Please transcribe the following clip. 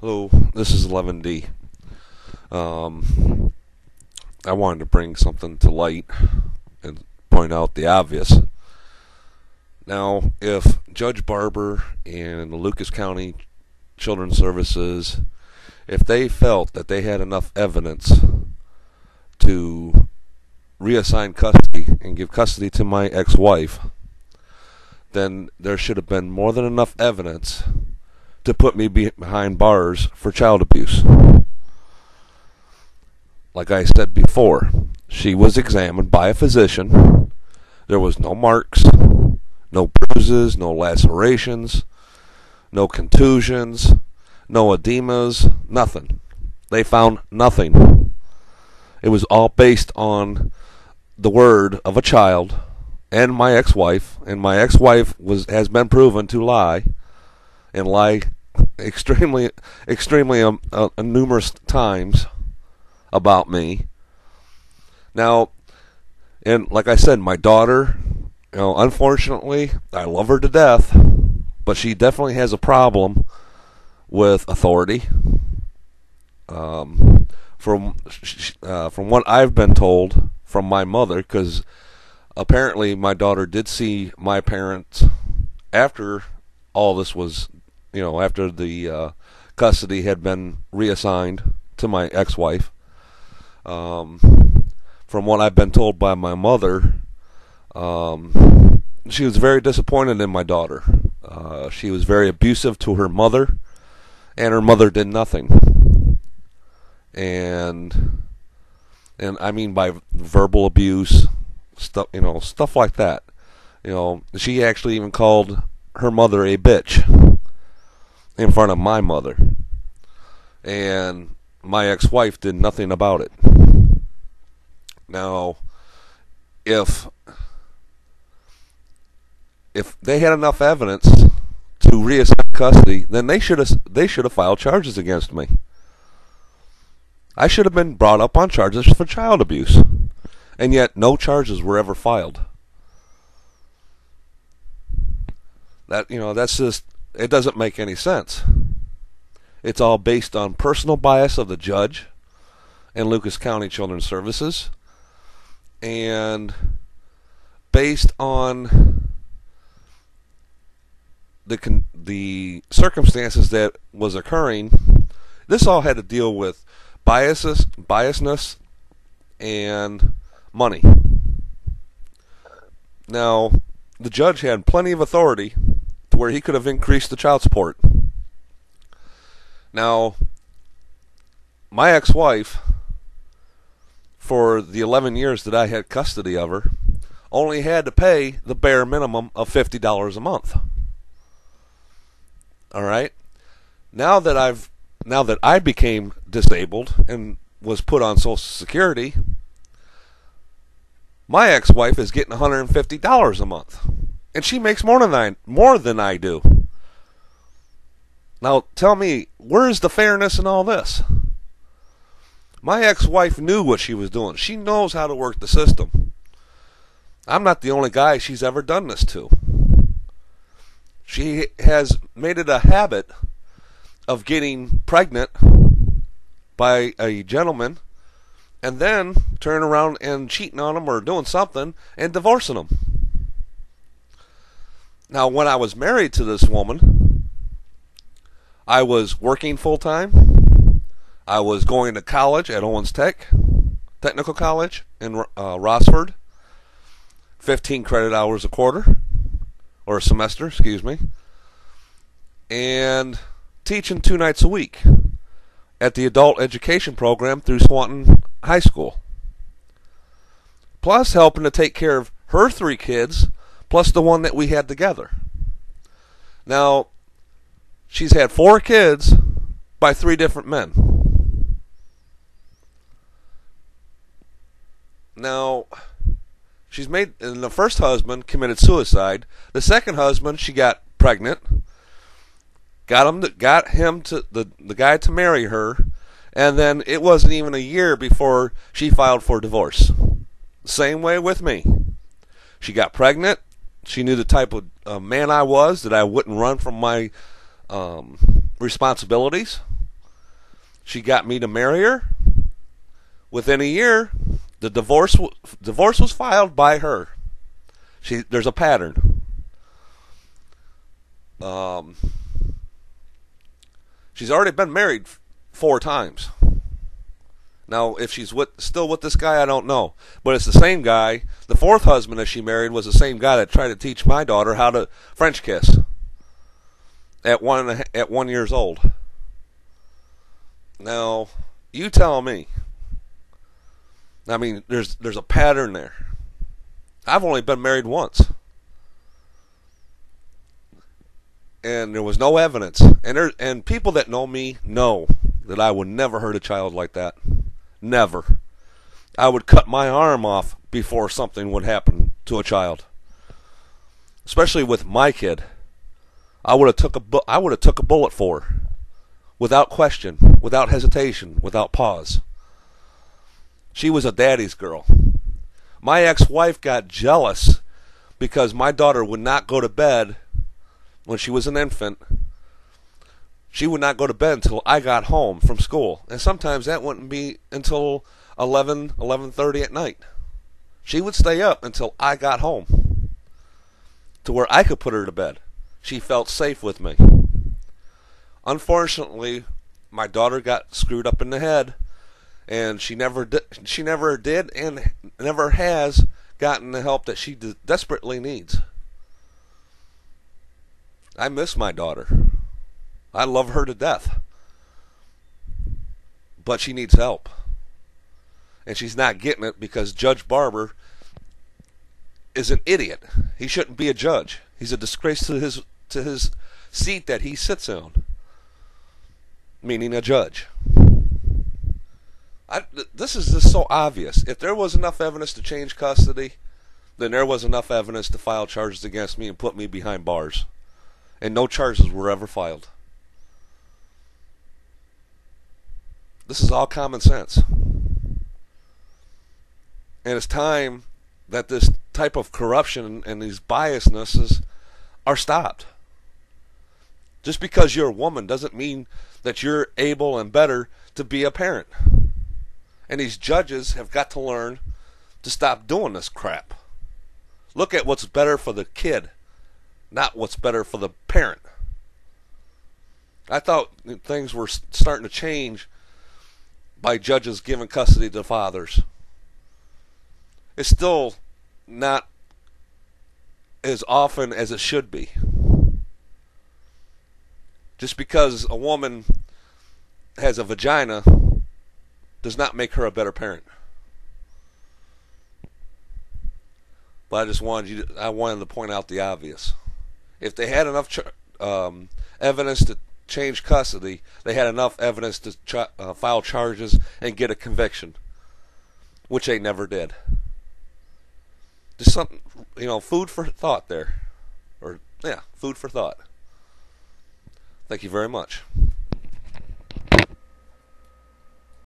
Hello, this is 11D. I wanted to bring something to light and point out the obvious. Now, if Judge Barber and the Lucas County Children's Services, if they felt that they had enough evidence to reassign custody and give custody to my ex-wife, then there should have been more than enough evidence to put me behind bars for child abuse. Like I said before, she was examined by a physician. There was no marks, no bruises, no lacerations, no contusions, no edemas, nothing. They found nothing. It was all based on the word of a child and my ex-wife, and my ex-wife has been proven to lie, and lie extremely numerous times about me. Now, and like I said, my daughter, unfortunately, I love her to death, but she definitely has a problem with authority. From what I've been told from my mother, because apparently my daughter did see my parents after all this was, after the custody had been reassigned to my ex-wife. From what I've been told by my mother, she was very disappointed in my daughter. She was very abusive to her mother, and her mother did nothing. And I mean by verbal abuse, stuff like that. She actually even called her mother a bitch in front of my mother, and my ex-wife did nothing about it. Now, if they had enough evidence to reassign custody, then they should have filed charges against me. I should have been brought up on charges for child abuse, and yet no charges were ever filed. That's just, it doesn't make any sense. It's all based on personal bias of the judge and Lucas County Children's Services, and based on the circumstances that was occurring. This all had to deal with biasness, and money. Now, the judge had plenty of authority to where he could have increased the child support. Now, my ex-wife, for the 11 years that I had custody of her, only had to pay the bare minimum of $50 a month. All right? Now that I became disabled and was put on Social Security, my ex-wife is getting $150 a month, and she makes more than I do. Now, tell me, where's the fairness in all this? My ex-wife knew what she was doing. She knows how to work the system. I'm not the only guy she's ever done this to. She has made it a habit of getting pregnant by a gentleman and then turning around and cheating on him or doing something and divorcing him. Now, when I was married to this woman, I was working full-time. I was going to college at Owens Technical College in Rossford, 15 credit hours a quarter, or a semester, excuse me, and teaching 2 nights a week at the adult education program through Swanton High School, plus helping to take care of her 3 kids, plus the one that we had together. Now, she's had 4 kids by 3 different men. Now, and the first husband committed suicide. The second husband, she got pregnant, got the guy to marry her, and then it wasn't even a year before she filed for divorce. Same way with me. She got pregnant. She knew the type of man I was, that I wouldn't run from my responsibilities. She got me to marry her. Within a year, the divorce was filed by her. There's a pattern. She's already been married 4 times. Now, if she's still with this guy, I don't know. But it's the same guy. The 4th husband that she married was the same guy that tried to teach my daughter how to French kiss at 1 years old. Now, you tell me. I mean, there's a pattern there. I've only been married once. And there was no evidence. And people that know me know that I would never hurt a child like that. Never. I would cut my arm off before something would happen to a child. Especially with my kid. I would have took a bullet for her. Without question, without hesitation, without pause. She was a daddy's girl. My ex-wife got jealous because my daughter would not go to bed when she was an infant. She would not go to bed until I got home from school. And sometimes that wouldn't be until 11:30 at night. She would stay up until I got home to where I could put her to bed. She felt safe with me. Unfortunately, my daughter got screwed up in the head, and she never did and never has gotten the help that she desperately needs. I miss my daughter. I love her to death. But she needs help. And she's not getting it because Judge Barber is an idiot. He shouldn't be a judge. He's a disgrace to his seat that he sits on. Meaning a judge. This is just so obvious. If there was enough evidence to change custody, then there was enough evidence to file charges against me and put me behind bars. And no charges were ever filed. This is all common sense. And it's time that this type of corruption and these biasnesses are stopped. Just because you're a woman doesn't mean that you're able and better to be a parent. And these judges have got to learn to stop doing this crap. Look at what's better for the kid, not what's better for the parent. I thought things were starting to change by judges giving custody to fathers. It's still not as often as it should be. Just because a woman has a vagina does not make her a better parent. But I wanted to point out the obvious. If they had enough evidence to change custody, they had enough evidence to file charges and get a conviction, which they never did. Just something, food for thought there. Food for thought. Thank you very much.